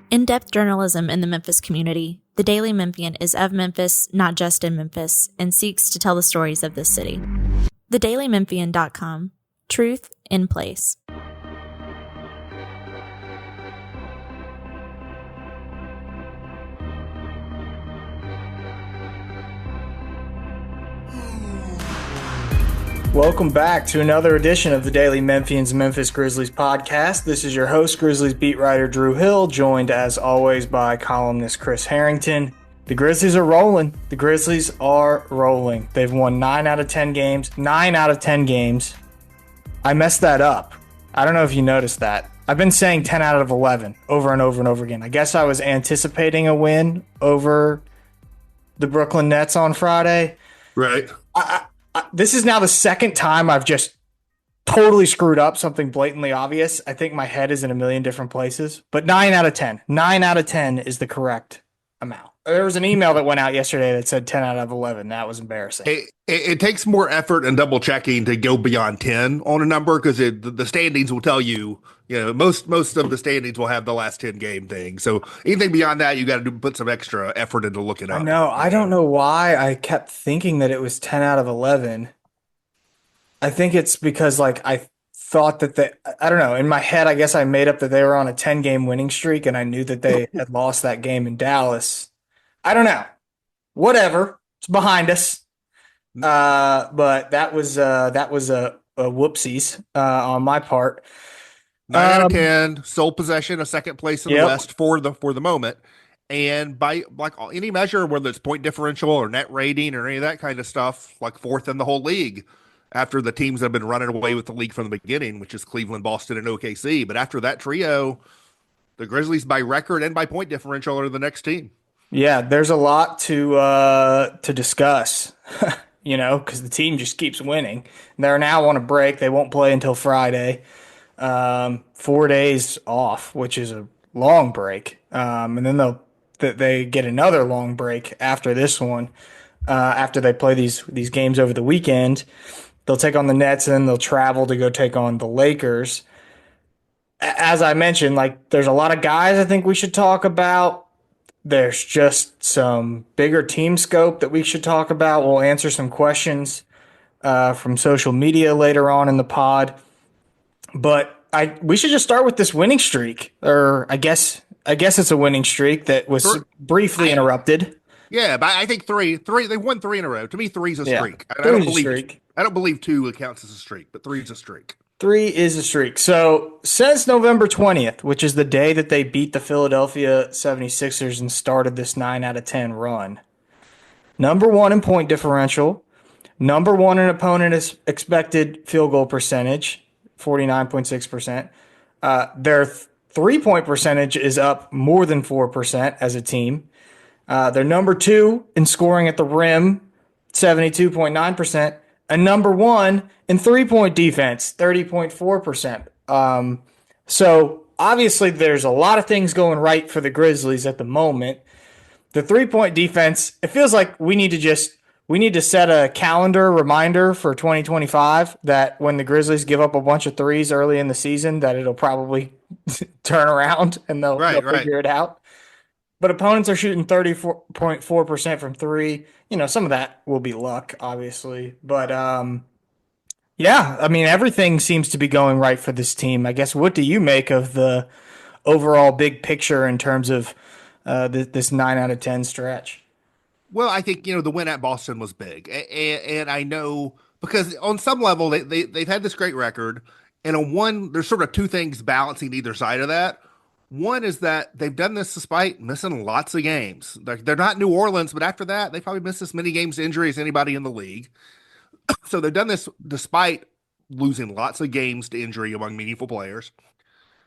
In-depth journalism in the Memphis community, the Daily Memphian is of Memphis, not just in Memphis, and seeks to tell the stories of this city. TheDailyMemphian.com. Truth in place. Welcome back to another edition of the Daily Memphian's Memphis Grizzlies podcast. This is your host, Grizzlies beat writer Drew Hill, joined as always by columnist Chris Herrington. The Grizzlies are rolling. The Grizzlies are rolling. They've won 9 out of 10 games. 9 out of 10 games. I messed that up. I don't know if you noticed that. I've been saying 10 out of 11 over and over and over again. I guess I was anticipating a win over the Brooklyn Nets on Friday. Right. This is now the second time I've just totally screwed up something blatantly obvious. I think my head is in a million different places, but 9 out of 10. 9 out of 10 is the correct amount. There was an email that went out yesterday that said 10 out of 11. That was embarrassing. It takes more effort and double checking to go beyond 10 on a number because the standings will tell you, most of the standings will have the last 10 game thing. So anything beyond that, you got to put some extra effort into looking up. I know. I don't know why I kept thinking that it was 10 out of 11. I think it's because I thought that I don't know. In my head, I guess I made up that they were on a 10-game winning streak and I knew that they had lost that game in Dallas. I don't know. Whatever. It's behind us. But that was a whoopsies on my part. 9 out of 10, sole possession, a second place in the West for the moment. And by any measure, whether it's point differential or net rating or any of that kind of stuff, fourth in the whole league after the teams that have been running away with the league from the beginning, which is Cleveland, Boston, and OKC. But after that trio, the Grizzlies by record and by point differential are the next team. Yeah, there's a lot to discuss, because the team just keeps winning. They're now on a break. They won't play until Friday. 4 days off, which is a long break. And then they get another long break after this one. After they play these games over the weekend, they'll take on the Nets and then they'll travel to go take on the Lakers. As I mentioned, there's a lot of guys I think we should talk about. There's just some bigger team scope that we should talk about. We'll answer some questions from social media later on in the pod. But we should just start with this winning streak, or I guess it's a winning streak that was briefly interrupted. Yeah, but I think three. They won 3 in a row. To me, 3's a streak. I don't believe 2 counts as a streak, but 3's a streak. 3 is a streak. So since November 20th, which is the day that they beat the Philadelphia 76ers and started this 9 out of 10 run, number 1 in point differential, number 1 in opponent expected field goal percentage, 49.6%. Their 3-point percentage is up more than 4% as a team. They're number 2 in scoring at the rim, 72.9%. And number 1 in 3-point defense, 30.4%. So obviously there's a lot of things going right for the Grizzlies at the moment. The 3-point defense, it feels like we need to set a calendar reminder for 2025 that when the Grizzlies give up a bunch of threes early in the season, that it'll probably turn around and they'll figure it out. But opponents are shooting 34.4% from 3. Some of that will be luck, obviously. But, everything seems to be going right for this team. I guess, what do you make of the overall big picture in terms of this 9 out of 10 stretch? Well, I think, the win at Boston was big. And I know because on some level, they've had this great record. And on one, there's sort of 2 things balancing either side of that. One is that they've done this despite missing lots of games. They're not New Orleans, but after that, they probably missed as many games to injury as anybody in the league. So they've done this despite losing lots of games to injury among meaningful players.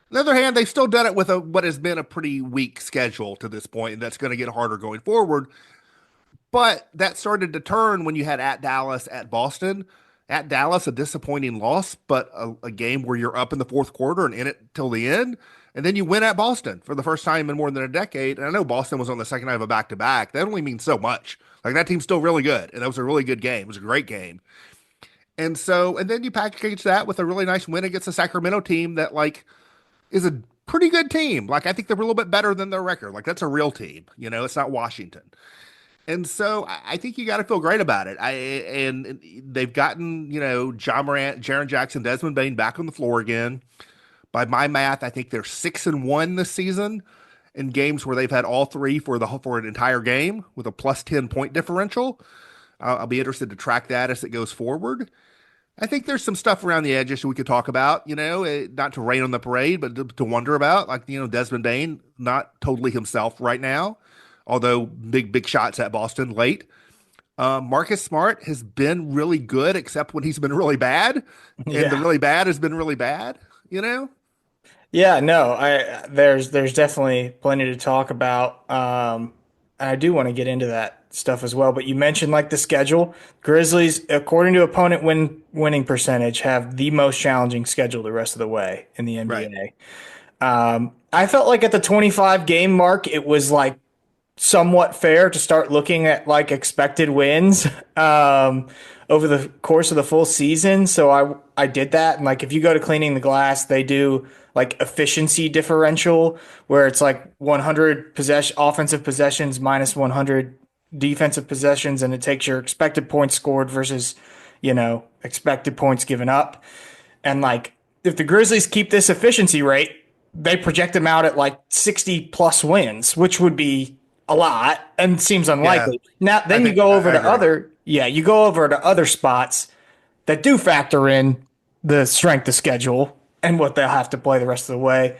On the other hand, they've still done it with what has been a pretty weak schedule to this point, and that's going to get harder going forward. But that started to turn when you had at Dallas, at Boston. At Dallas, a disappointing loss, but a game where you're up in the fourth quarter and in it till the end. And then you win at Boston for the first time in more than a decade. And I know Boston was on the second night of a back-to-back. That only means so much. That team's still really good. And that was a really good game. It was a great game. And then you package that with a really nice win against a Sacramento team that, is a pretty good team. Like I think they're a little bit better than their record. Like that's a real team. You know, it's not Washington. And so I think you got to feel great about it. And they've gotten, John Morant, Jaron Jackson, Desmond Bain back on the floor again. By my math, I think they're 6-1 this season in games where they've had all three for an entire game with a plus 10 point differential. I'll be interested to track that as it goes forward. I think there's some stuff around the edges we could talk about, not to rain on the parade, but to wonder about, like, Desmond Bain, not totally himself right now, although big shots at Boston late. Marcus Smart has been really good, except when he's been really bad, and the really bad has been really bad, Yeah, no, there's definitely plenty to talk about. And I do want to get into that stuff as well. But you mentioned like the schedule. Grizzlies, according to opponent winning percentage, have the most challenging schedule the rest of the way in the NBA. Right. I felt like at the 25 game mark, it was like somewhat fair to start looking at like expected wins over the course of the full season. So I did that. And like if you go to Cleaning the Glass, they do like efficiency differential where it's like 100 offensive possessions minus 100 defensive possessions, and it takes your expected points scored versus, expected points given up. And like if the Grizzlies keep this efficiency rate, they project them out at like 60 plus wins, which would be a lot and seems unlikely. Now, then you go over to other spots that do factor in the strength of schedule and what they'll have to play the rest of the way.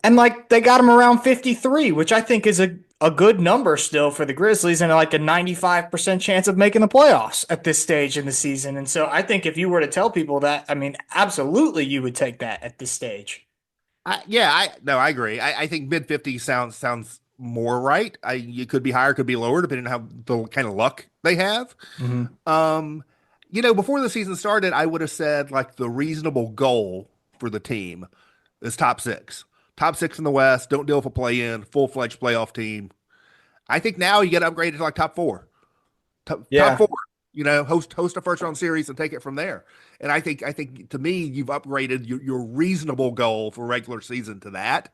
And like they got them around 53, which I think is a good number still for the Grizzlies and like a 95% chance of making the playoffs at this stage in the season. And so I think if you were to tell people that, I mean, absolutely you would take that at this stage. I agree. I think mid 50s sounds more right. You could be higher, could be lower, depending on how the kind of luck they have. Before the season started, I would have said like the reasonable goal for the team is top six. Top six in the West, don't deal with a play-in, full-fledged playoff team. I think now you get upgraded to like top four. Top four. Host a first-round series and take it from there. And I think to me, you've upgraded your reasonable goal for regular season to that.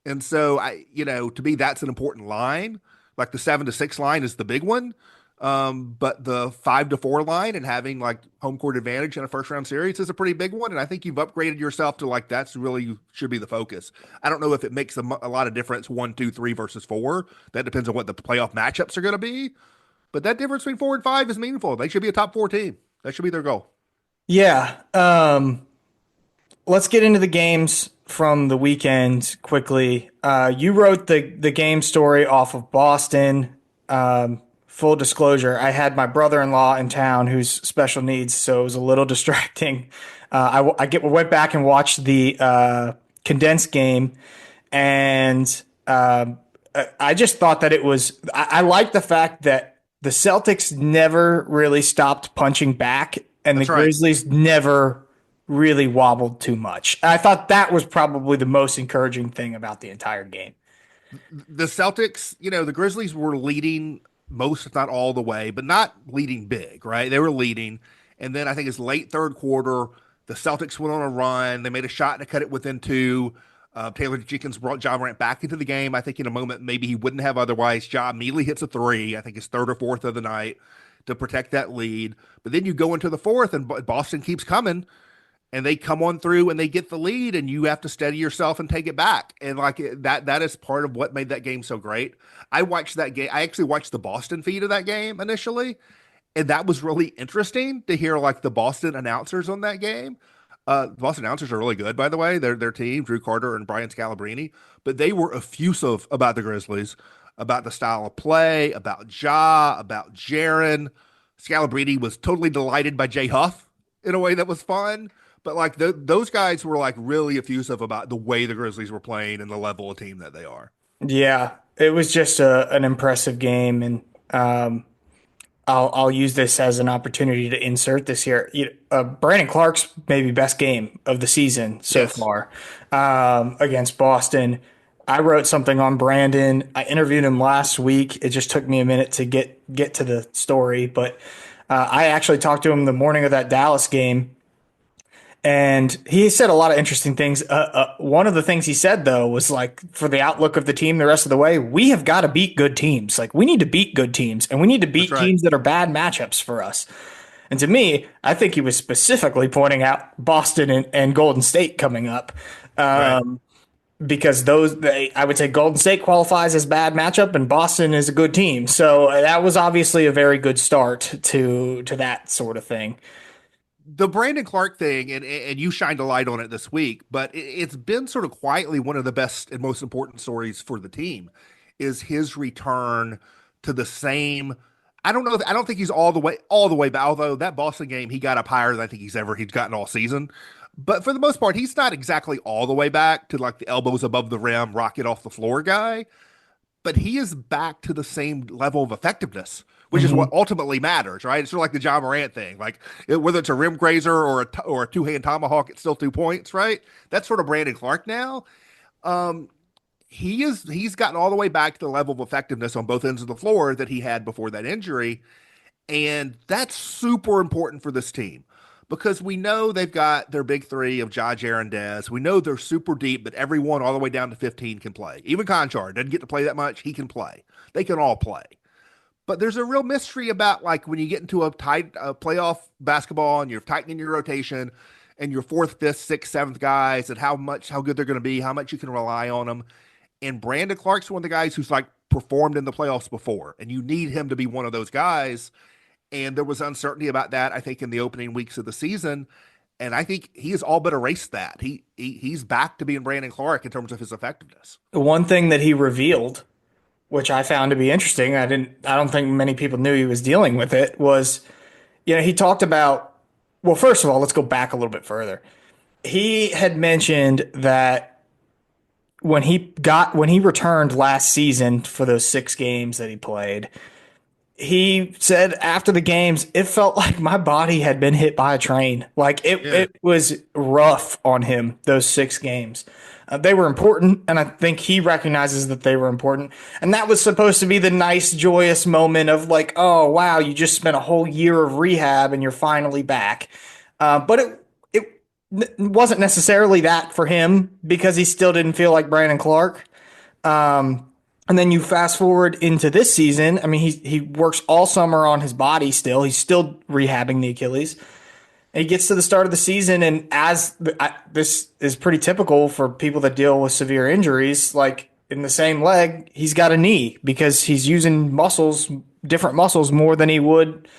And so to me, that's an important line. Like the 7-6 line is the big one. But the 5-4 line and having like home court advantage in a first round series is a pretty big one. And I think you've upgraded yourself to like, that's really should be the focus. I don't know if it makes a lot of difference 1, 2, 3 versus 4. That depends on what the playoff matchups are going to be. But that difference between 4 and 5 is meaningful. They should be a top 4 team. That should be their goal. Yeah. Let's get into the games from the weekend quickly. You wrote the game story off of Boston. Full disclosure, I had my brother-in-law in town who's special needs, so it was a little distracting. Went back and watched the condensed game, and I just thought that it was. I like the fact that the Celtics never really stopped punching back, and That's the right. Grizzlies never really wobbled too much. I thought that was probably the most encouraging thing about the entire game. The Celtics, the Grizzlies were leading most, if not all the way, but not leading big, right? They were leading. And then I think it's late third quarter, the Celtics went on a run. They made a shot to cut it within 2. Taylor Jenkins brought Ja Morant back into the game. I think in a moment maybe he wouldn't have otherwise. Ja immediately hits a 3. I think his 3rd or 4th of the night to protect that lead. But then you go into the 4th and Boston keeps coming. And they come on through and they get the lead, and you have to steady yourself and take it back. And like that is part of what made that game so great. I watched that game. I actually watched the Boston feed of that game initially, and that was really interesting to hear like the Boston announcers on that game. The Boston announcers are really good, by the way. Their team, Drew Carter and Brian Scalabrine, but they were effusive about the Grizzlies, about the style of play, about Ja, about Jaren. Scalabrine was totally delighted by Jay Huff in a way that was fun. But like those guys were like really effusive about the way the Grizzlies were playing and the level of team that they are. Yeah, it was just an impressive game, and I'll use this as an opportunity to insert this here. Brandon Clark's maybe best game of the season so far against Boston. I wrote something on Brandon. I interviewed him last week. It just took me a minute to get to the story, but I actually talked to him the morning of that Dallas game. And he said a lot of interesting things. One of the things he said, though, was like, for the outlook of the team the rest of the way, we have got to beat good teams. Like, we need to beat good teams, and we need to That's beat right. teams that are bad matchups for us. And to me, I think he was specifically pointing out Boston and Golden State coming up. Right. Because I would say Golden State qualifies as bad matchup and Boston is a good team. So that was obviously a very good start to that sort of thing. The Brandon Clark thing, and you shined a light on it this week, but it's been sort of quietly one of the best and most important stories for the team is his return to the same. I don't think he's all the way back. Although that Boston game, he got up higher than I think he's gotten all season. But for the most part, he's not exactly all the way back to like the elbows above the rim, rocket off the floor guy, but he is back to the same level of effectiveness, which is what Mhm. ultimately matters, right? It's sort of like the John Morant thing, like whether it's a rim grazer or a two hand tomahawk, it's still 2 points, right? That's sort of Brandon Clark now. Um, he's gotten all the way back to the level of effectiveness on both ends of the floor that he had before that injury, and that's super important for this team because we know they've got their big three of Ja, Jaren, Dez. We know they're super deep, but everyone all the way down to 15 can play. Even Conchar doesn't get to play that much. He can play. They can all play. But there's a real mystery about like when you get into a tight playoff basketball and you're tightening your rotation and your fourth, fifth, sixth, seventh guys and how good they're going to be, how much you can rely on them. And Brandon Clark's one of the guys who's like performed in the playoffs before, and you need him to be one of those guys. And there was uncertainty about that, I think, in the opening weeks of the season. And I think he has all but erased that. He's back to being Brandon Clark in terms of his effectiveness. One thing that he revealed, which I found to be interesting, I don't think many people knew he was dealing with it, was, he talked about, well, first of all, let's go back a little bit further. He had mentioned that when he returned last season for those 6 games that he played, he said after the games, it felt like my body had been hit by a train. Like Yeah. it was rough on him, those 6 games. They were important, and I think he recognizes that they were important. And that was supposed to be the nice, joyous moment of like, oh, wow, you just spent a whole year of rehab and you're finally back. But it wasn't necessarily that for him because he still didn't feel like Brandon Clark. And then you fast forward into this season. I mean, he works all summer on his body still. He's still rehabbing the Achilles. And he gets to the start of the season, and this is pretty typical for people that deal with severe injuries, like in the same leg, he's got a knee because he's using different muscles more than he would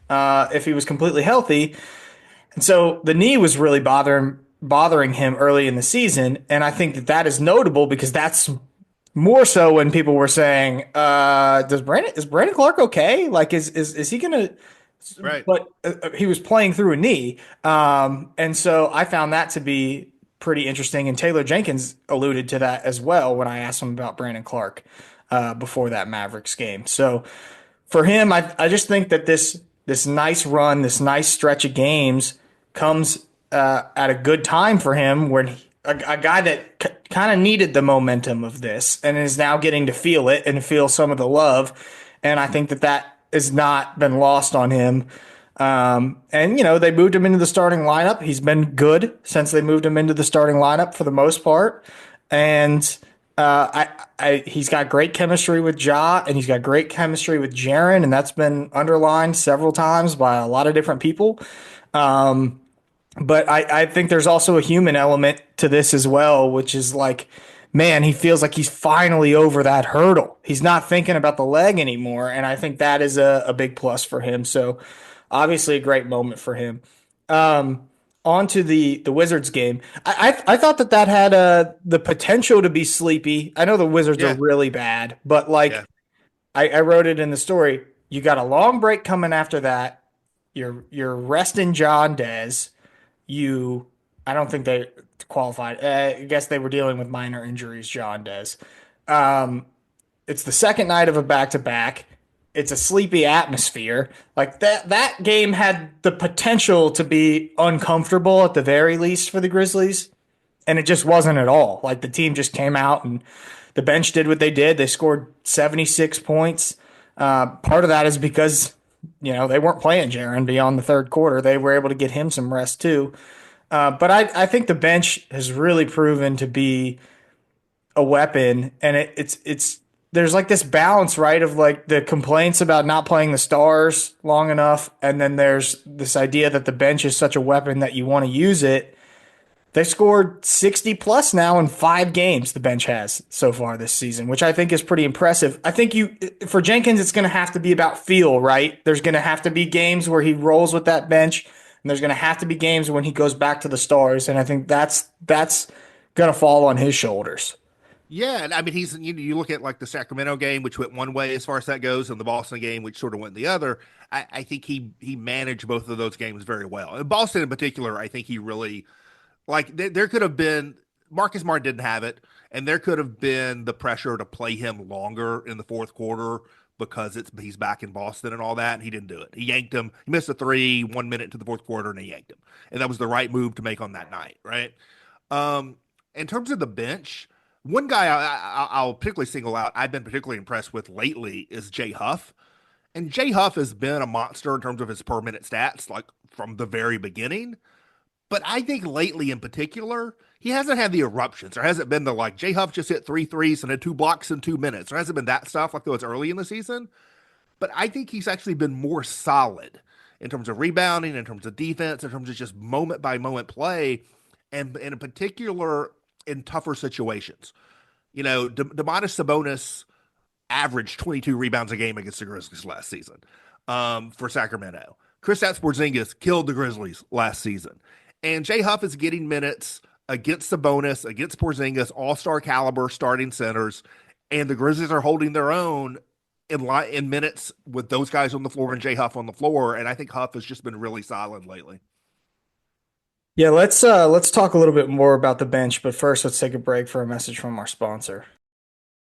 if he was completely healthy. And so the knee was really bothering him early in the season, and I think that is notable because that's more so when people were saying, is Brandon Clark okay? Like, is he gonna? Right. But he was playing through a knee, and so I found that to be pretty interesting. And Taylor Jenkins alluded to that as well when I asked him about Brandon Clark before that Mavericks game. So for him, I just think that this nice run, this nice stretch of games comes at a good time for him when a guy that kind of needed the momentum of this and is now getting to feel it and feel some of the love. And I think that has not been lost on him. And, they moved him into the starting lineup. He's been good since they moved him into the starting lineup for the most part. And he's got great chemistry with Ja, and he's got great chemistry with Jaren, and that's been underlined several times by a lot of different people. But I think there's also a human element to this as well, which is like, man, he feels like he's finally over that hurdle. He's not thinking about the leg anymore, and I think that is a big plus for him. So obviously a great moment for him. On to the Wizards game. I thought that had the potential to be sleepy. I know the Wizards are Yeah. really bad, but Yeah. like I wrote it in the story. You got a long break coming after that. You're resting John Dez. You, I don't think they qualified. I guess they were dealing with minor injuries, John Dez. It's the second night of a back to back. It's a sleepy atmosphere. Like that game had the potential to be uncomfortable at the very least for the Grizzlies, and it just wasn't at all. Like the team just came out and the bench did what they did. They scored 76 points. Part of that is because they weren't playing Jaren beyond the third quarter. They were able to get him some rest too. But I think the bench has really proven to be a weapon, and it's there's like this balance, right, of like the complaints about not playing the stars long enough, and then there's this idea that the bench is such a weapon that you want to use it. They scored 60 plus now in 5 games, the bench has so far this season, which I think is pretty impressive. I think for Jenkins, it's going to have to be about feel, right? There's going to have to be games where he rolls with that bench, and there's going to have to be games when he goes back to the stars. And I think that's going to fall on his shoulders. Yeah, and I mean you look at like the Sacramento game, which went one way as far as that goes, and the Boston game, which sort of went the other. I think he managed both of those games very well. And Boston in particular, I think he really like there could have been Marcus Smart didn't have it, and there could have been the pressure to play him longer in the fourth quarter because he's back in Boston and all that, and he didn't do it. He yanked him. He missed a three 1 minute into the fourth quarter, and he yanked him, and that was the right move to make on that night, right? In terms of the bench, one guy I'll particularly single out, I've been particularly impressed with lately is Jay Huff. And Jay Huff has been a monster in terms of his per minute stats, like from the very beginning. But I think lately in particular, he hasn't had the eruptions. There hasn't been the like Jay Huff just hit three threes and had 2 blocks in 2 minutes. There hasn't been that stuff like there was early in the season. But I think he's actually been more solid in terms of rebounding, in terms of defense, in terms of just moment by moment play, and in particular in tougher situations. You know, Domantas Sabonis averaged 22 rebounds a game against the Grizzlies last season for Sacramento. Kristaps Porzingis killed the Grizzlies last season. And Jay Huff is getting minutes against Sabonis, against Porzingis, all-star caliber starting centers, and the Grizzlies are holding their own in minutes with those guys on the floor and Jay Huff on the floor. And I think Huff has just been really solid lately. Yeah, let's talk a little bit more about the bench, but first let's take a break for a message from our sponsor.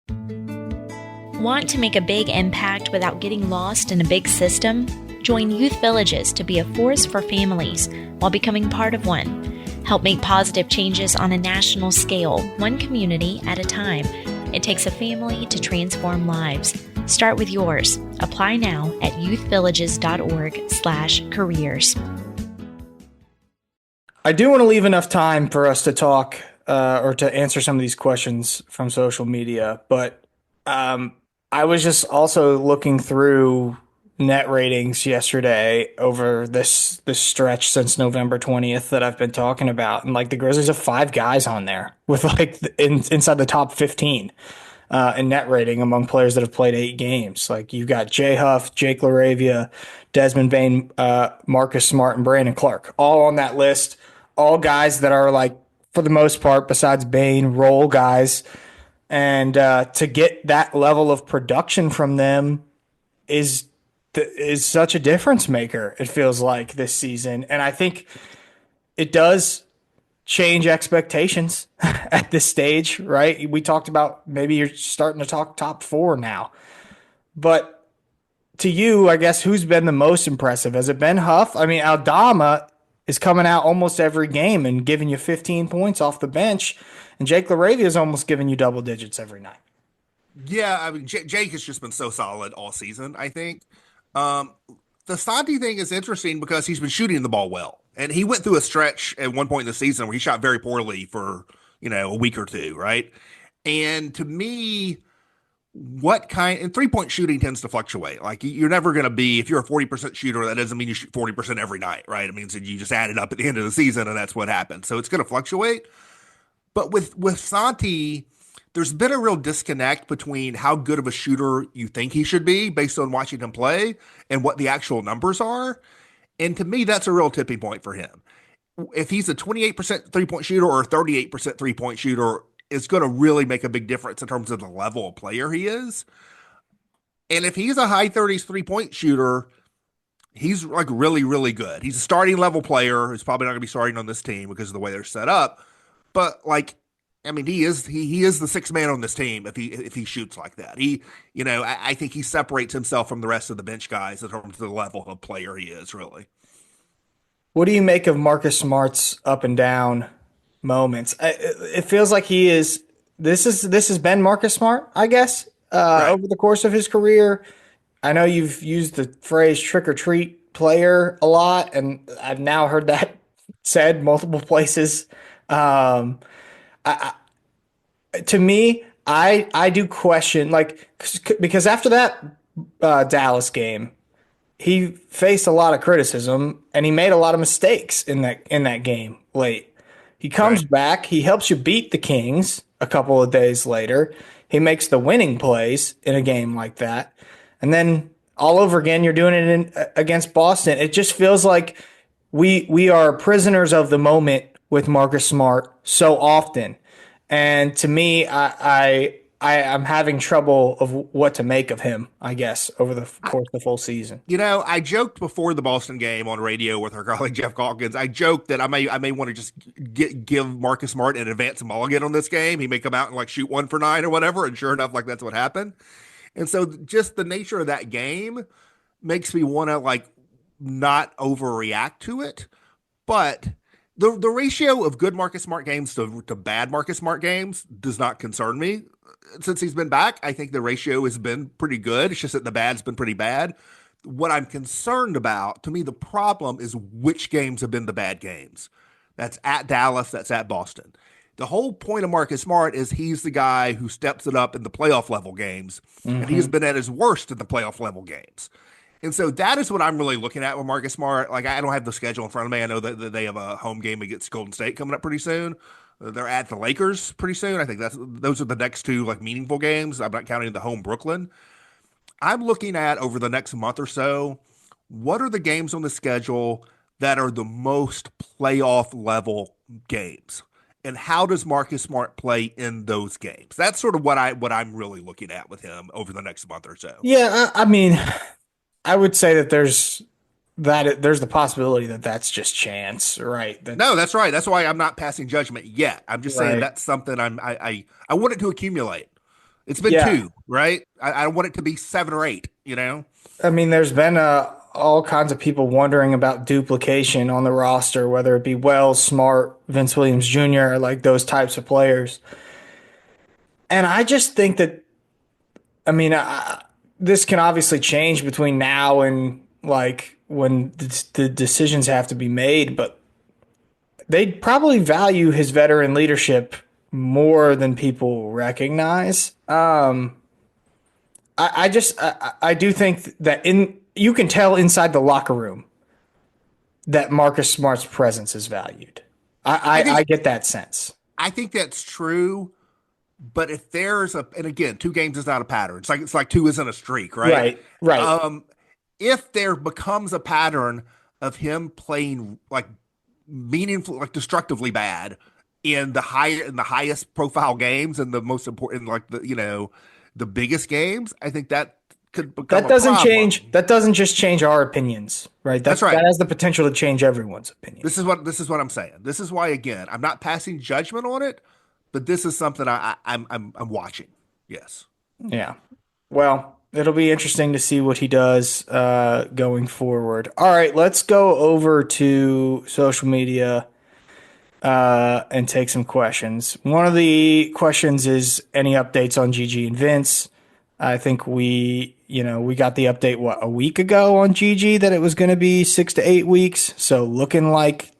Want to make a big impact without getting lost in a big system? Join Youth Villages to be a force for families while becoming part of one. Help make positive changes on a national scale, one community at a time. It takes a family to transform lives. Start with yours. Apply now at youthvillages.org/careers. I do want to leave enough time for us to talk or to answer some of these questions from social media, but I was just also looking through net ratings yesterday over this stretch since November 20th that I've been talking about, and like the Grizzlies have 5 guys on there with like inside the top 15 in net rating among players that have played 8 games. Like you've got Jay Huff, Jake LaRavia, Desmond Bane, Marcus Smart, and Brandon Clark all on that list. All guys that are like, for the most part, besides Bane, role guys. And to get that level of production from them is such a difference maker, it feels like, this season. And I think it does change expectations at this stage, right? We talked about maybe you're starting to talk top 4 now. But to you, I guess, who's been the most impressive? Has it been Huff? I mean, Aldama is coming out almost every game and giving you 15 points off the bench. And Jake LaRavia is almost giving you double digits every night. Yeah, I mean, Jake has just been so solid all season, I think. The Santi thing is interesting because he's been shooting the ball well. And he went through a stretch at one point in the season where he shot very poorly for, a week or two, right? And to me, and 3-point shooting tends to fluctuate. Like you're never going to be, if you're a 40% shooter, that doesn't mean you shoot 40% every night, right? It means that you just add it up at the end of the season and that's what happens. So it's going to fluctuate. But with Santi, there's been a real disconnect between how good of a shooter you think he should be based on watching him play and what the actual numbers are. And to me, that's a real tipping point for him. If he's a 28% 3-point shooter or a 38% 3-point shooter, it's going to really make a big difference in terms of the level of player he is. And if he's a high 30s 3-point shooter, he's like really, really good. He's a starting level player who's probably not going to be starting on this team because of the way they're set up. But like, I mean, he is the sixth man on this team if he shoots like that. I think he separates himself from the rest of the bench guys in terms of the level of player he is, really. What do you make of Marcus Smart's up and down moments? It feels like he is. This has been Marcus Smart, I guess, Right. over the course of his career. I know you've used the phrase "trick or treat player" a lot, and I've now heard that said multiple places. Um, to me, I do question like because after that Dallas game, he faced a lot of criticism and he made a lot of mistakes in that game late. He comes Right. back, he helps you beat the Kings a couple of days later. He makes the winning plays in a game like that. And then all over again you're doing it against Boston. It just feels like we are prisoners of the moment with Marcus Smart so often. And to me, I am having trouble of what to make of him, I guess, over the course of the full season. I joked before the Boston game on radio with our colleague Jeff Calkins. I joked that I may want to just give Marcus Smart an advance mulligan on this game. He may come out and like shoot 1 for 9 or whatever, and sure enough, like that's what happened. And so just the nature of that game makes me want to like not overreact to it. But the ratio of good Marcus Smart games to bad Marcus Smart games does not concern me. Since he's been back, I think the ratio has been pretty good. It's just that the bad's been pretty bad. What I'm concerned about, to me, the problem is which games have been the bad games. That's at Dallas, that's at Boston. The whole point of Marcus Smart is he's the guy who steps it up in the playoff level games, and he's been at his worst in the playoff level games. And so that is what I'm really looking at with Marcus Smart. Like, I don't have the schedule in front of me. I know that they have a home game against Golden State coming up pretty soon. They're at the Lakers pretty soon. I think those are the next two like meaningful games. I'm not counting the home Brooklyn. I'm looking at over the next month or so, what are the games on the schedule that are the most playoff level games? And how does Marcus Smart play in those games? That's sort of what I'm really looking at with him over the next month or so. Yeah, I mean, I would say that there's the possibility that that's just chance, right? No, that's right. That's why I'm not passing judgment yet. I'm just saying Right. that's something I want it to accumulate. It's been Yeah. two, right? I want it to be 7 or 8, you know? I mean, there's been all kinds of people wondering about duplication on the roster, whether it be Wells, Smart, Vince Williams Jr., like those types of players. And I just think that, I mean, this can obviously change between now and like when the decisions have to be made, but they probably value his veteran leadership more than people recognize. I do think that you can tell inside the locker room that Marcus Smart's presence is valued. I I think get that sense. I think that's true. But if there's and again, 2 games is not a pattern. It's like 2 isn't a streak, right? Right, right. If there becomes a pattern of him playing like meaningful, like destructively bad in the highest profile games and the most important, like the biggest games, I think that could become That a doesn't problem. change. That doesn't just change our opinions, right? That's right. That has the potential to change everyone's opinion. This is what I'm saying. This is why again, I'm not passing judgment on it, but this is something I'm watching. Yes. Yeah. Well, it'll be interesting to see what he does going forward. All right, let's go over to social media and take some questions. One of the questions is any updates on Gigi and Vince. I think we got the update a week ago on Gigi that it was going to be 6 to 8 weeks. So looking like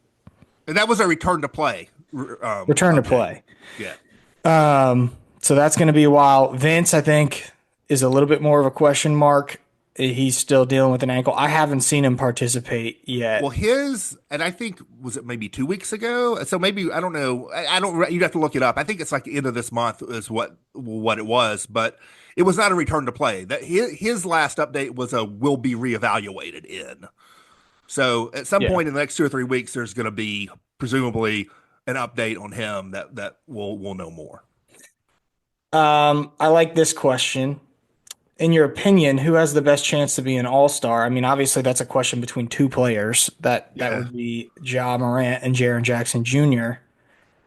And that was a return to play. return to Update. play. Yeah. So that's going to be a while. Vince, I think, is a little bit more of a question mark. He's still dealing with an ankle. I haven't seen him participate yet. Well, and I think, was it maybe 2 weeks ago? So maybe, I don't know. I don't, you'd have to look it up. I think it's like the end of this month is what it was, but it was not a return to play. That his last update was a will be reevaluated in. So at some Yeah. point in the next 2 or 3 weeks, there's going to be presumably an update on him that we'll know more. I like this question. In your opinion, who has the best chance to be an all-star? I mean, obviously that's a question between two players. That Yeah. would be Ja Morant and Jaren Jackson Jr.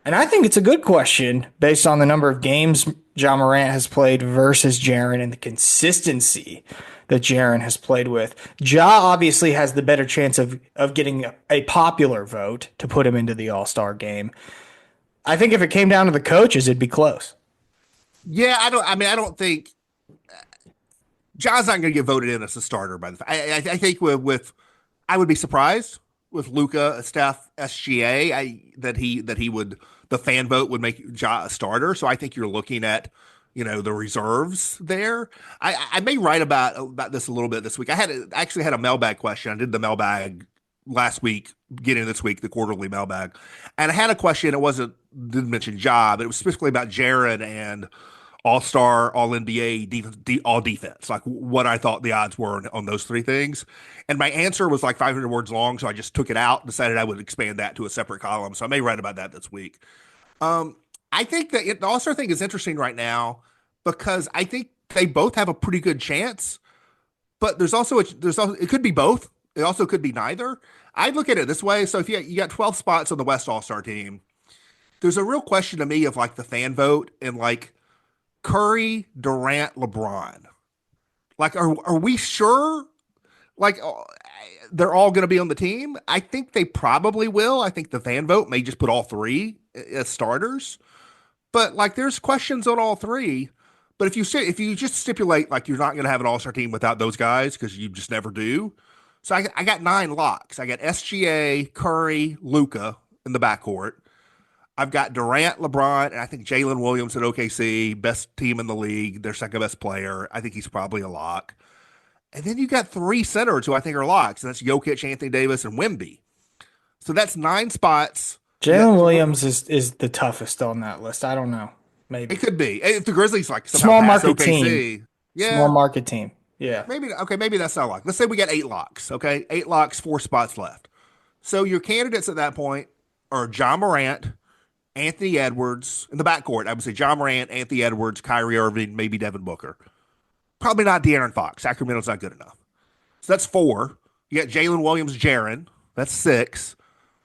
And I think it's a good question based on the number of games Ja Morant has played versus Jaren and the consistency that Jaren has played with. Ja obviously has the better chance of getting a popular vote to put him into the all-star game. I think if it came down to the coaches, it'd be close. Yeah, I don't think John's not going to get voted in as a starter by the. I think with I would be surprised with Luca, Steph, SGA. The fan vote would make Ja a starter. So I think you're looking at, the reserves there. I may write about this a little bit this week. I actually had a mailbag question. I did the mailbag last week, beginning of this week, the quarterly mailbag, and I had a question. Didn't mention Ja, but it was specifically about Jaren and all-star, all-NBA, all defense, like what I thought the odds were on those three things. And my answer was like 500 words long, so I just took it out and decided I would expand that to a separate column. So I may write about that this week. I think that the all-star thing is interesting right now because I think they both have a pretty good chance, but it could be both. It also could be neither. I'd look at it this way. So if you got 12 spots on the West All-Star team, there's a real question to me of like the fan vote and like Curry, Durant, LeBron. Like, are we sure? Like, they're all going to be on the team? I think they probably will. I think the fan vote may just put all three as starters. But like, there's questions on all three. But if you just stipulate like you're not going to have an all-star team without those guys because you just never do. So I got 9 locks. I got SGA, Curry, Luca in the backcourt. I've got Durant, LeBron, and I think Jalen Williams at OKC, best team in the league, their second best player. I think he's probably a lock. And then you got 3 centers who I think are locks, and that's Jokic, Anthony Davis, and Wemby. So that's 9 spots. Jalen Williams is the toughest on that list. I don't know. Maybe it could be if the Grizzlies like small market OKC, team. Yeah, small market team. Yeah, maybe that's not a lock. Let's say we got 8 locks. Okay, 8 locks, 4 spots left. So your candidates at that point are John Morant, Anthony Edwards in the backcourt. I would say John Morant, Anthony Edwards, Kyrie Irving, maybe Devin Booker. Probably not De'Aaron Fox. Sacramento's not good enough. So that's 4. You got Jalen Williams, Jaren. That's 6.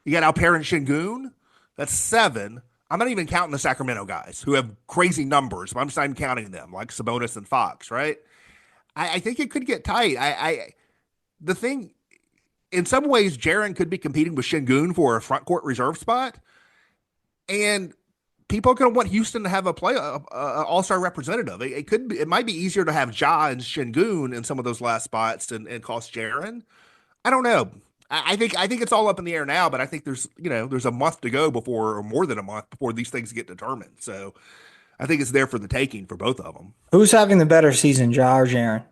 You got Alperen Şengün. That's 7. I'm not even counting the Sacramento guys who have crazy numbers, but I'm just not even counting them, like Sabonis and Fox, right? I think it could get tight. The thing, in some ways, Jaren could be competing with Şengün for a front court reserve spot, and people are going to want Houston to have a all-star representative. It might be easier to have Ja and Şengün in some of those last spots and cost Jaren. I don't know. I think it's all up in the air now, but I think there's a month to go or more than a month before these things get determined. So I think it's there for the taking for both of them. Who's having the better season, Ja or Jaren?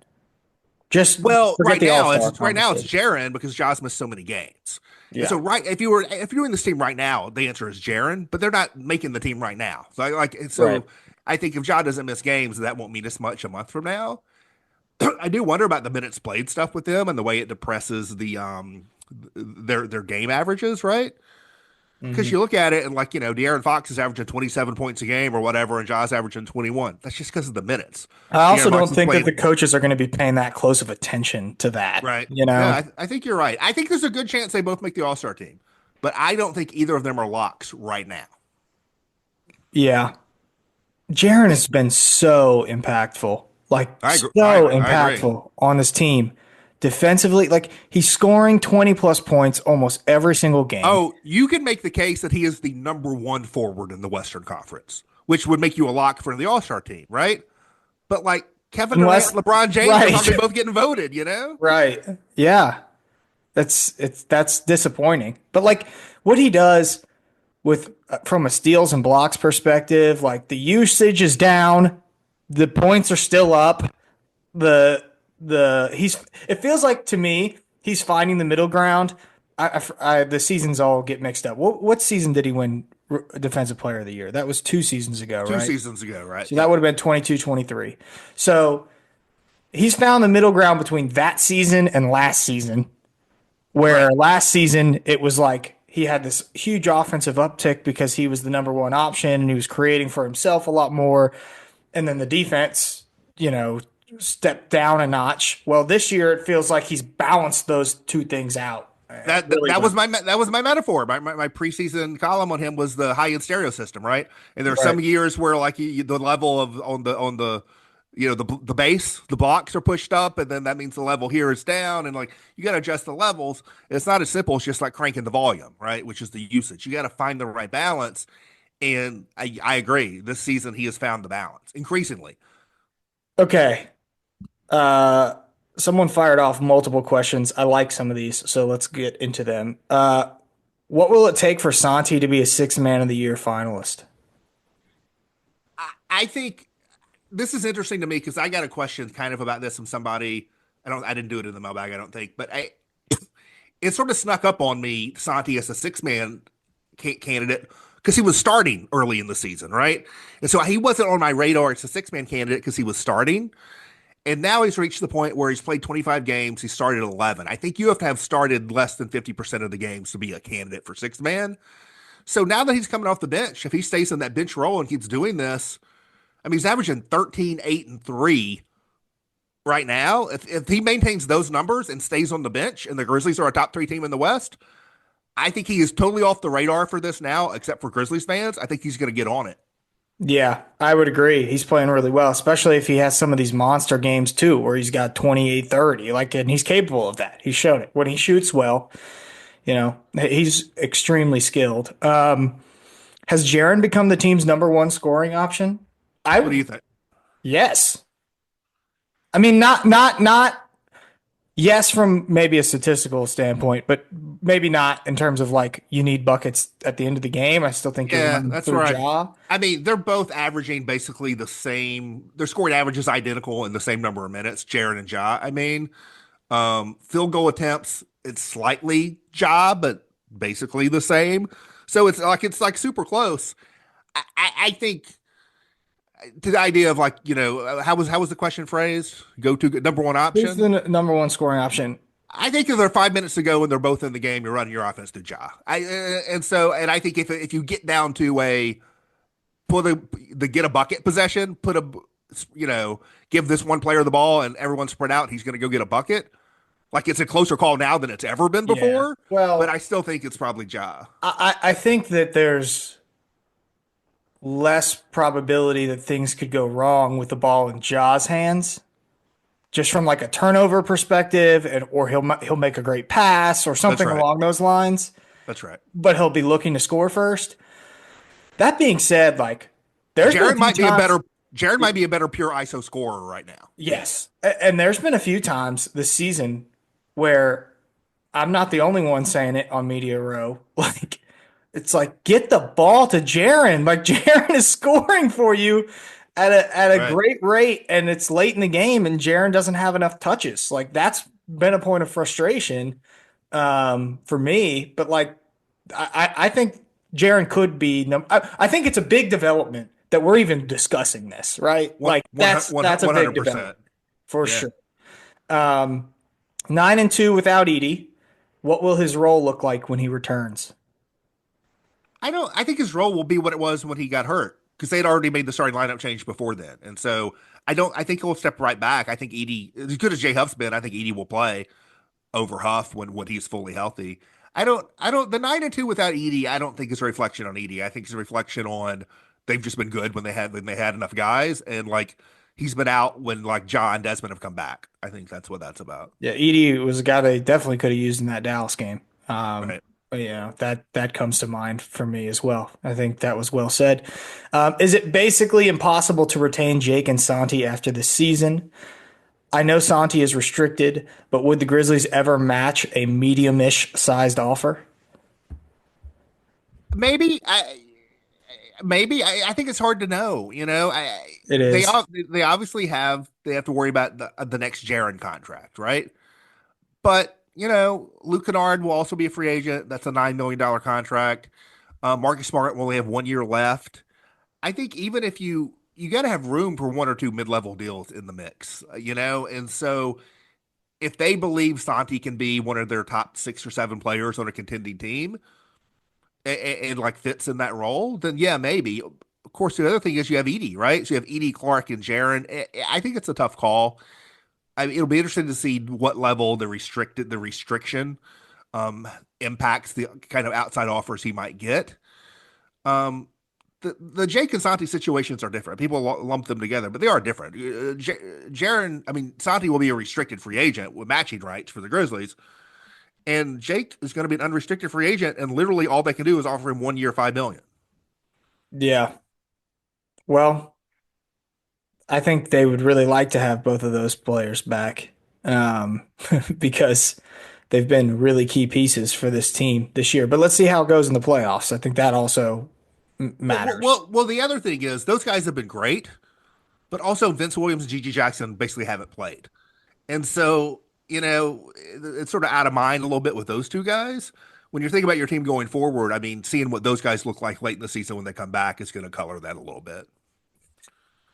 Right now it's Jaren because Ja's missed so many games. Yeah. So if you're doing this team right now, the answer is Jaren, but they're not making the team right now. So right. I think if Ja doesn't miss games, that won't mean as much a month from now. I do wonder about the minutes played stuff with them and the way it depresses their game averages, right? Because you look at it and De'Aaron Fox is averaging 27 points a game or whatever, and Ja's averaging 21. That's just because of the minutes. I also don't think that the coaches are going to be paying that close of attention to that. Right. Yeah, I think you're right. I think there's a good chance they both make the All-Star team, but I don't think either of them are locks right now. Yeah. Jaren has been so impactful. Impactful on this team. Defensively, he's scoring 20-plus points almost every single game. Oh, you can make the case that he is the number 1 forward in the Western Conference, which would make you a lock for the All-Star team, right? But Kevin Durant, LeBron James are probably both getting voted, Right. Yeah. That's disappointing. But what he does from a steals and blocks perspective, the usage is down, the points are still up, it feels like to me he's finding the middle ground. The seasons all get mixed up. What season did he win Defensive Player of the Year? That was 2 seasons ago, right? 2 seasons ago, right? So that would have been 22-23. So he's found the middle ground between that season and last season, where last season it was he had this huge offensive uptick because he was the number 1 option and he was creating for himself a lot more, and then the defense, step down a notch. Well, this year it feels like he's balanced those 2 things out. That was my metaphor. My preseason column on him was the high end stereo system, right? And there are some years where the level of on the the base, the blocks are pushed up, and then that means the level here is down, and you got to adjust the levels. It's not as simple as just cranking the volume, right? Which is the usage. You got to find the right balance, and I agree. This season he has found the balance increasingly. Okay. Someone fired off multiple questions. I like some of these, so let's get into them. What will it take for Santi to be a sixth man of the year finalist? I think this is interesting to me because I got a question kind of about this from somebody. I didn't do it in the mailbag, I don't think, but it sort of snuck up on me, Santi as a six-man candidate because he was starting early in the season, right? And so he wasn't on my radar as a six-man candidate because he was starting. And now he's reached the point where he's played 25 games. He started 11. I think you have to have started less than 50% of the games to be a candidate for sixth man. So now that he's coming off the bench, if he stays in that bench role and keeps doing this, I mean, he's averaging 13, 8, and 3 right now. If he maintains those numbers and stays on the bench and the Grizzlies are a top three team in the West, I think he is totally off the radar for this now, except for Grizzlies fans. I think he's going to get on it. Yeah, I would agree. He's playing really well, especially if he has some of these monster games too, where he's got 28, 30. Like, and he's capable of that. He's shown it. When he shoots well, he's extremely skilled. Has Jaren become the team's number one scoring option? What do I you think? Yes. I mean, not yes from maybe a statistical standpoint, but maybe not in terms of like you need buckets at the end of the game. I still think you're Yeah, running that's through right. jaw. I mean, they're both averaging basically the same. Their scoring average is identical in the same number of minutes, Jaron and Ja. I mean, field goal attempts, it's slightly Ja, but basically the same. So it's like super close. I think to the idea of like, how was the question phrased? Go to number one Who's the option. number one scoring option? I think if they're 5 minutes to go and they're both in the game, you're running your offense to Ja. And I think if you get down to a put the get a bucket possession, you know give this one player the ball and everyone spread out, he's going to go get a bucket. Like it's a closer call now than it's ever been Yeah. before, but I Well, still think it's probably Ja. I think that there's less probability that things could go wrong with the ball in Ja's hands, just from like a turnover perspective, and or he'll make a great pass or That's something right. along those lines, That's right. but he'll be looking to score first. That being said, like there's been a Jaron few might be a times, better Jaron might be a better pure ISO scorer right now. yes, and there's been a few times this season where I'm not the only one saying it on Media Row. Like it's like get the ball to Jaron. Like Jaron is scoring for you at a Right. great rate, and it's late in the game, and Jaron doesn't have enough touches. Like that's been a point of frustration for me. But like I think Jaron could be. I think it's a big development that we're even discussing this, right? One Like one that's a one big hundred percent. development for Yeah. sure. 9-2 without Edie. What will his role look like when he returns? I think his role will be what it was when he got hurt because they'd already made the starting lineup change before then. And so I think he'll step right back. I think Edie, as good as Jay Huff's been, I think Edie will play over Huff when he's fully healthy. The 9-2 without Edie, I don't think is a reflection on Edie. I think it's a reflection on they've just been good when they had enough guys, and like he's been out when like John and Desmond have come back. I think that's what that's about. Yeah, Edie was a guy they definitely could have used in that Dallas game. Right. But that comes to mind for me as well. I think that was well said. Is it basically impossible to retain Jake and Santi after the season? I know Santi is restricted, but would the Grizzlies ever match a medium-ish sized offer? Maybe I think it's hard to know. It They is. all they obviously have to worry about the next Jaron contract, right? But Luke Kennard will also be a free agent. That's a $9 million contract. Marcus Smart will only have 1 year left. I think even if you got to have room for one or two mid level deals in the mix, and so if they believe Santi can be one of their top 6 or 7 players on a contending team and like fits in that role, then yeah, maybe. Of course, the other thing is you have Edie, right? So you have Edie, Clark, and Jaron. I think it's a tough call. I mean, it'll be interesting to see what level the restriction impacts the kind of outside offers he might get. Um, the Jake and Santi situations are different. People lump them together, but they are different. Jaron, I mean, Santi will be a restricted free agent with matching rights for the Grizzlies, and Jake is going to be an unrestricted free agent, and literally all they can do is offer him 1 year, 5 million. Yeah. Well, I think they would really like to have both of those players back. um, because they've been really key pieces for this team this year. But let's see how it goes in the playoffs. I think that also matters. The other thing is those guys have been great, but also Vince Williams and Gigi Jackson basically haven't played. And so, it's sort of out of mind a little bit with those two guys. When you're thinking about your team going forward, I mean, seeing what those guys look like late in the season when they come back is going to color that a little bit.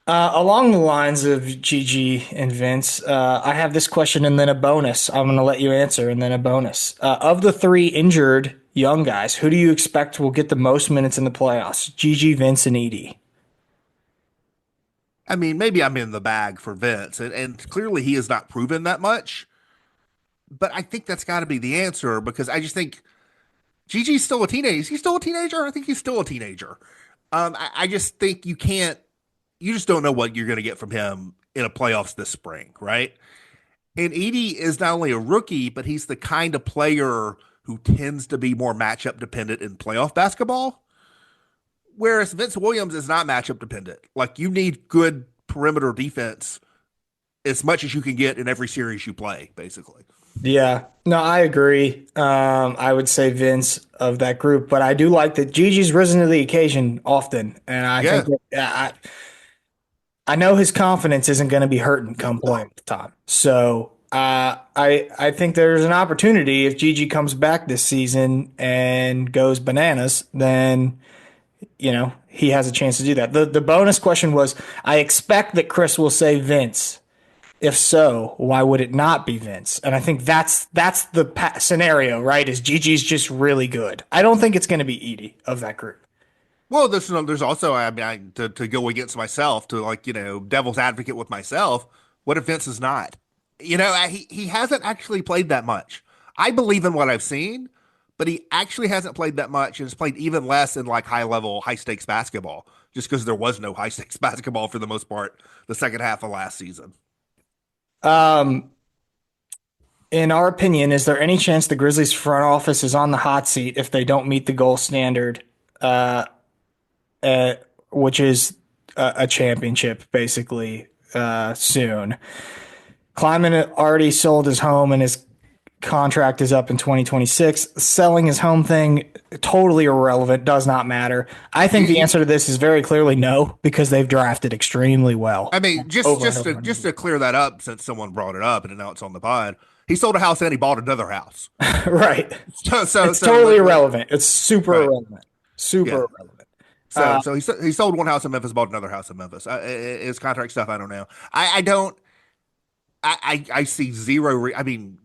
Along the lines of Gigi and Vince, I have this question and then a bonus. I'm going to let you answer and then a bonus. Of the three injured young guys, who do you expect will get the most minutes in the playoffs? Gigi, Vince, and Edie. I mean, maybe I'm in the bag for Vince, and clearly he has not proven that much. But I think that's got to be the answer because I just think Gigi's still a teenager. Is he still a teenager? I think he's still a teenager. I just think you just don't know what you're going to get from him in a playoffs this spring, right? And Edie is not only a rookie, but he's the kind of player who tends to be more matchup dependent in playoff basketball. Whereas Vince Williams is not matchup dependent. Like you need good perimeter defense as much as you can get in every series you play, basically. Yeah, no, I agree. I would say Vince of that group, but I do like that Gigi's risen to the occasion often, and I think Yeah. I know his confidence isn't going to be hurting come playoff time. So I think there's an opportunity if Gigi comes back this season and goes bananas, then he has a chance to do that. The bonus question was, I expect that Chris will say Vince. If so, why would it not be Vince? And I think that's the scenario, right? Is Gigi's just really good. I don't think it's going to be Edie of that group. Well, there's also, I mean, to go against myself, to like, devil's advocate with myself. What if Vince is not? He hasn't actually played that much. I believe in what I've seen, but he actually hasn't played that much and has played even less in like high level, high stakes basketball, just because there was no high stakes basketball for the most part the second half of last season. Um, in our opinion, is there any chance the Grizzlies front office is on the hot seat if they don't meet the goal standard, uh, uh, which is a championship basically soon? Kleiman already sold his home and his contract is up in 2026. Selling his home thing, totally irrelevant, does not matter. I think the answer to this is very clearly no, because they've drafted extremely well. I mean, just to clear that up, since someone brought it up and now it's on the pod, he sold a house and he bought another house. Right. So It's totally irrelevant. It's super right. irrelevant. Super Yeah. irrelevant. So he sold one house in Memphis, bought another house in Memphis. His contract stuff, I don't know. I don't. I see zero. I mean,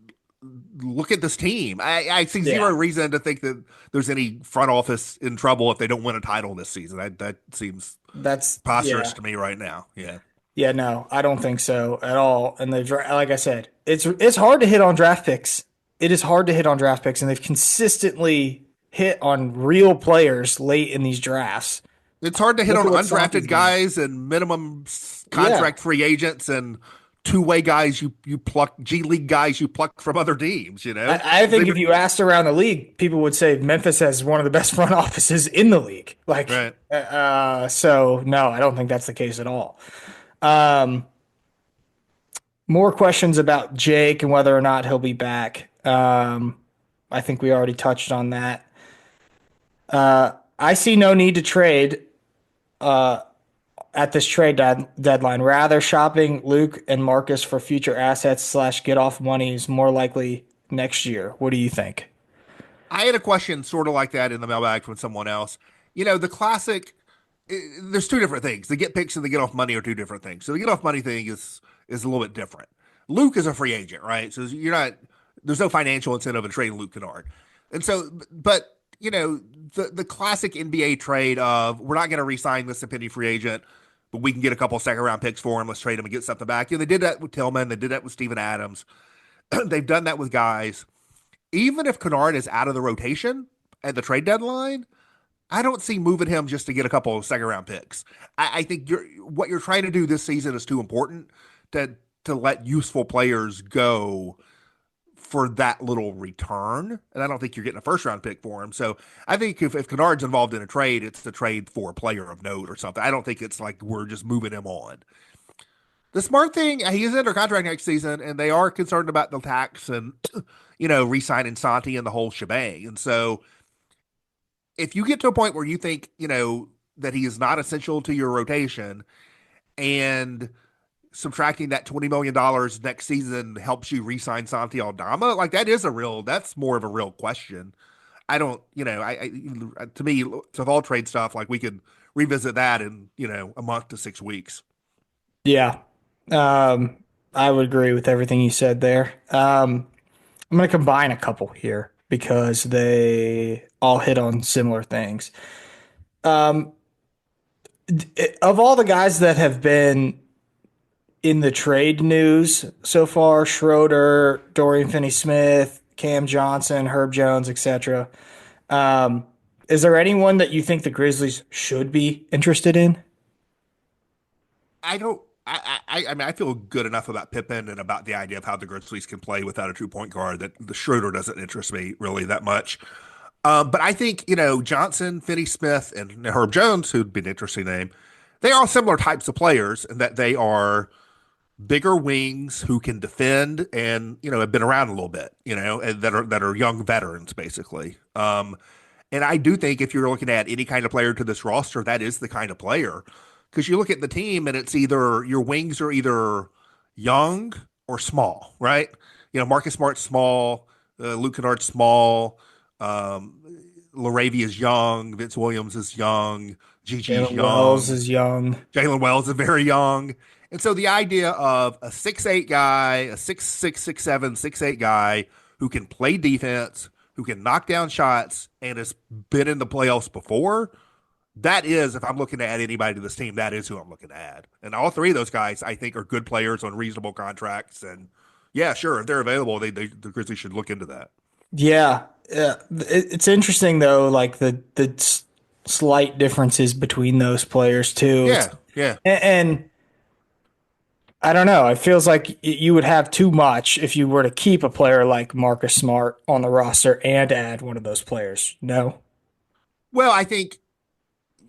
look at this team. I see zero reason to think that there's any front office in trouble if they don't win a title this season. That seems That's preposterous to me right now. Yeah. Yeah, no, I don't think so at all. And they've, like I said, it's hard to hit on draft picks. It is hard to hit on draft picks, and they've consistently hit on real players late in these drafts. It's hard to hit Look on at what undrafted Softy's guys and minimum contract free agents and two-way guys you pluck, G League guys you pluck from other teams, I think if you asked around the league, people would say Memphis has one of the best front offices in the league. Like, Right. So no, I don't think that's the case at all. More questions about Jake and whether or not he'll be back. I think we already touched on that. I see no need to trade at this trade deadline. Rather, shopping Luke and Marcus for future assets / get off money is more likely next year. What do you think? I had a question sort of like that in the mailbag from someone else. The classic. There's two different things. The get picks and the get off money are two different things. So the get off money thing is a little bit different. Luke is a free agent, right? So you're not. There's no financial incentive in trading Luke Kennard, and so, but the classic NBA trade of we're not going to re-sign this impending free agent, but we can get a couple second round picks for him. Let's trade him and get something back. They did that with Tillman. They did that with Steven Adams. They've done that with guys. Even if Kennard is out of the rotation at the trade deadline, I don't see moving him just to get a couple of second round picks. I think what you're trying to do this season is too important to let useful players go for that little return. And I don't think you're getting a first round pick for him. So I think if Kennard's involved in a trade, it's the trade for a player of note or something. I don't think it's like we're just moving him on. The smart thing, he's under contract next season, and they are concerned about the tax and re-signing Santi and the whole shebang. And so, if you get to a point where you think that he is not essential to your rotation, and subtracting that $20 million next season helps you re-sign Santi Aldama, like that's more of a real question. I don't, to me, with all trade stuff, like we could revisit that in a month to 6 weeks. Yeah. Um, I would agree with everything you said there. I'm going to combine a couple here because they all hit on similar things. Um, of all the guys that have been in the trade news so far, Schroeder, Dorian Finney-Smith, Cam Johnson, Herb Jones, etc. Um, is there anyone that you think the Grizzlies should be interested in? I don't. I mean, I feel good enough about Pippen and about the idea of how the Grizzlies can play without a 2 point guard that the Schroeder doesn't interest me really that much. But I think Johnson, Finney Smith, and Herb Jones, who'd be an interesting name. They are all similar types of players in that they are bigger wings who can defend and have been around a little bit, and that are young veterans basically. And I do think if you're looking at any kind of player to this roster, that is the kind of player. Because you look at the team and it's either your wings are either young or small, right? Marcus Smart's small, Luke Kennard's small, um, Laravia is young, Vince Williams is young, Gigi's Jalen Wells young, is young. Jalen Wells is very young. And so the idea of a 6'8 guy, a 6'6, 6'7, 6'8 guy who can play defense, who can knock down shots, and has been in the playoffs before, that is, if I'm looking to add anybody to this team, that is who I'm looking to add. And all three of those guys, I think, are good players on reasonable contracts. And yeah, sure, if they're available, the Grizzlies should look into that. Yeah, it's interesting though, like the slight differences between those players too. Yeah, yeah. And I don't know. It feels like you would have too much if you were to keep a player like Marcus Smart on the roster and add one of those players. No. Well, I think,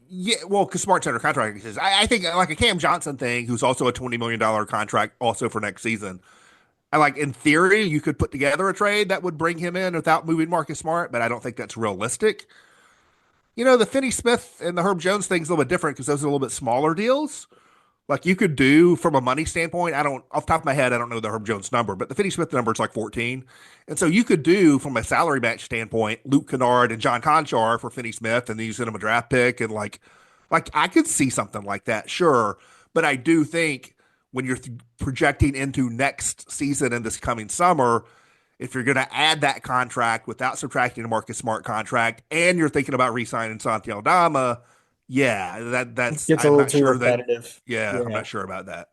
yeah, well, because Smart's under contract. I think like a Cam Johnson thing, who's also a $20 million contract also for next season. I like in theory, you could put together a trade that would bring him in without moving Marcus Smart, but I don't think that's realistic. The Finney Smith and the Herb Jones thing's a little bit different because those are a little bit smaller deals. Like you could do from a money standpoint, I don't off the top of my head, I don't know the Herb Jones number, but the Finney Smith number is like 14. And so you could do from a salary match standpoint, Luke Kennard and John Conchar for Finney Smith, and then you send him a draft pick and like I could see something like that, sure. But I do think when you're projecting into next season and this coming summer, if you're going to add that contract without subtracting a Marcus Smart contract, and you're thinking about re-signing Santi Aldama, yeah, It that's gets a I'm little not too sure repetitive. yeah, I'm Yeah. not sure about that.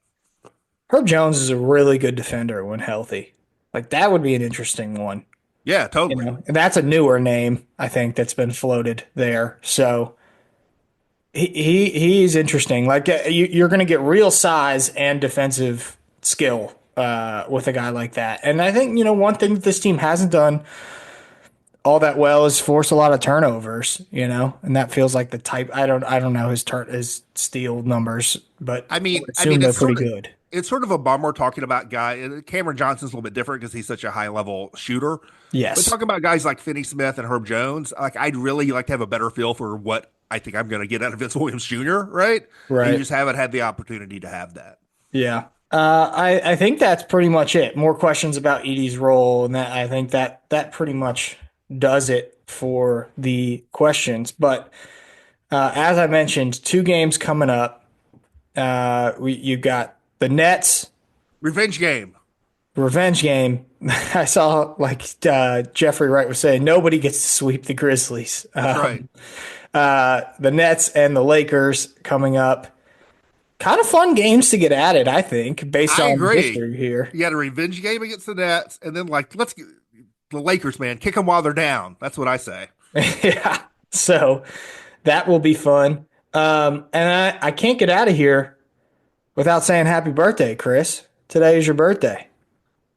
Herb Jones is a really good defender when healthy. Like that would be an interesting one. Yeah, totally. And that's a newer name, I think, that's been floated there. So he's interesting. Like you're going to get real size and defensive skill with a guy like that. And I think one thing that this team hasn't done all that well is force a lot of turnovers. And that feels like the type. I don't know his steal numbers, but I I mean, would assume they're pretty good. it's sort of a bummer talking about Cameron Johnson's a little bit different because he's such a high level shooter. But Yes, talking about guys like Finney Smith and Herb Jones, like I'd really like to have a better feel for what I think I'm going to get out of Vince Williams Jr. Right? And you right. just haven't had the opportunity to have that. Yeah. I think that's pretty much it. More questions about Edie's role, and that I think that pretty much does it for the questions. But as I mentioned, two games coming up. You got the Nets Revenge game. revenge game. I saw like Jeffrey Wright was saying, nobody gets to sweep the Grizzlies. That's right. The Nets and the Lakers coming up. Kind of fun games to get at it, I think, based I on agree. history here. You got a revenge game against the Nets, and then let's get the Lakers, man, kick them while they're down. That's what I say. Yeah. So that will be fun. And I can't get out of here without saying happy birthday, Chris. Today is your birthday.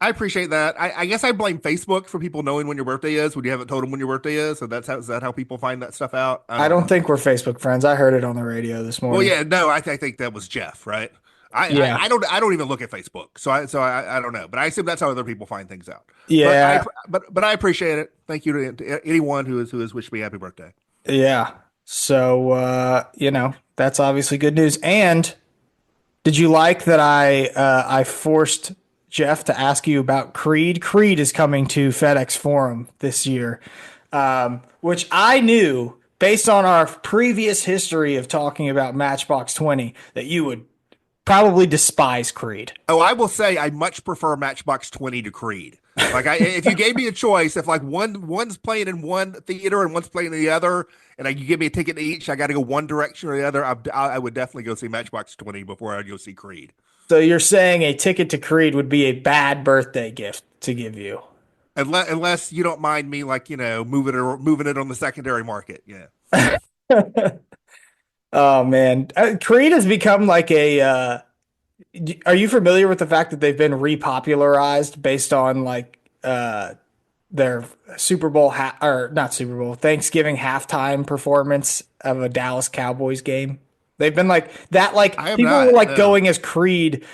I appreciate that. I guess I blame Facebook for people knowing when your birthday is when you haven't told them when your birthday is. So is that how people find that stuff out? I I don't don't know. think we're Facebook friends. I heard it on the radio this Well, morning. yeah, no, I think that was Jeff, right? Yeah. I don't even look at Facebook, so I don't know, but I assume that's how other people find things out. Yeah. But I appreciate it. Thank you to anyone who has wished me happy birthday. Yeah. So, that's obviously good news. And did you like that I forced Jeff to ask you about Creed? Creed is coming to FedEx Forum this year, which I knew based on our previous history of talking about Matchbox 20 that you would probably despise Creed. Oh, I will say I much prefer Matchbox 20 to Creed. Like, if you gave me a choice, if like one's playing in one theater and one's playing in the other, and you give me a ticket to each, I got to go one direction or the other. I would definitely go see Matchbox 20 before I'd go see Creed. So you're saying a ticket to Creed would be a bad birthday gift to give you, Unless you don't mind me, like, moving it on the secondary market. Yeah. Oh man, Creed has become like a. Are you familiar with the fact that they've been repopularized based on like their Super Bowl or not Super Bowl Thanksgiving halftime performance of a Dallas Cowboys game? They've been like that. Like people were like going as Creed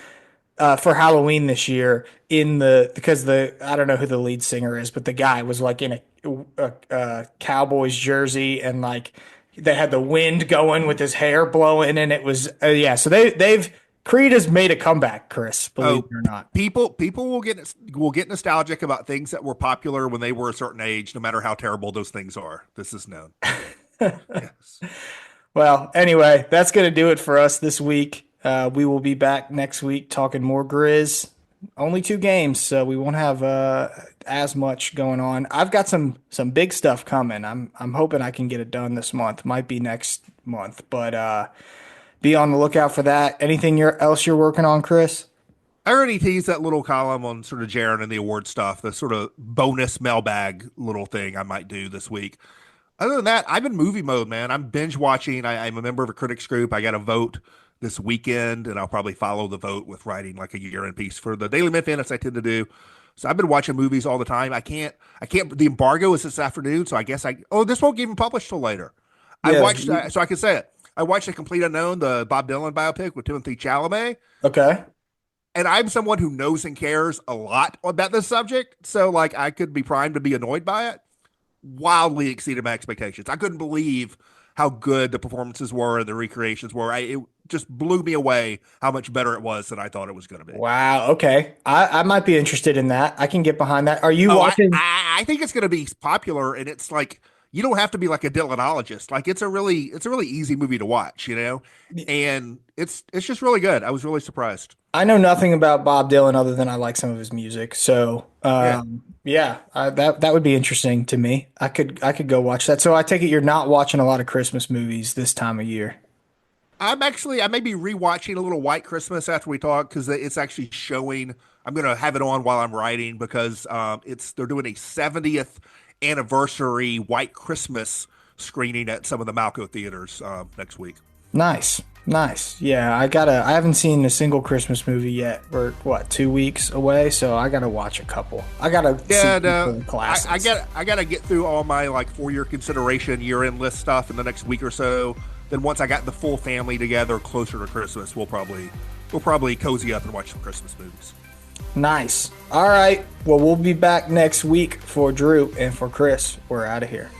for Halloween this year because I don't know who the lead singer is, but the guy was like in a Cowboys jersey and like they had the wind going with his hair blowing and it was So they've Creed has made a comeback, Chris, believe it or not. People will get nostalgic about things that were popular when they were a certain age, no matter how terrible those things are. This is known. Yes. Well, anyway, that's going to do it for us this week. We will be back next week talking more Grizz. Only 2 games, so we won't have as much going on. I've got some big stuff coming. I'm hoping I can get it done this month. Might be next month, but be on the lookout for that. Anything else you're working on, Chris? I already teased that little column on sort of Jaron and the award stuff, the sort of bonus mailbag little thing I might do this week. Other than that, I'm in movie mode, man. I'm binge watching. I'm a member of a critics group. I got a vote this weekend, and I'll probably follow the vote with writing like a year-end piece for the Daily Memphis I tend to do. So I've been watching movies all the time. I can't, the embargo is this afternoon, so I guess this won't even publish till later. Yeah, I watched, so I can say it. I watched The Complete Unknown, the Bob Dylan biopic with Timothée Chalamet. Okay. And I'm someone who knows and cares a lot about this subject. So like I could be primed to be annoyed by it. Wildly exceeded my expectations. I couldn't believe how good the performances were and the recreations were. It just blew me away how much better it was than I thought it was going to be. Wow. Okay. I might be interested in that. I can get behind that. Are you watching? I think it's going to be popular, and it's like, you don't have to be like a Dylanologist. Like it's a really easy movie to watch, and it's just really good. I was really surprised. I know nothing about Bob Dylan other than I like some of his music. So, that would be interesting to me. I could go watch that. So I take it you're not watching a lot of Christmas movies this time of year. I may be rewatching a little White Christmas after we talk because it's actually showing. I'm going to have it on while I'm writing because they're doing a 70th anniversary White Christmas screening at some of the Malco theaters next week. Nice. Yeah, I haven't seen a single Christmas movie yet. We're 2 weeks away, so I gotta watch a couple. I gotta see classics. I gotta get through all my like for-year consideration year-end list stuff in the next week or so. Then once I got the full family together closer to Christmas, we'll probably cozy up and watch some Christmas movies. Nice. All right. Well, we'll be back next week for Drew and for Chris. We're out of here.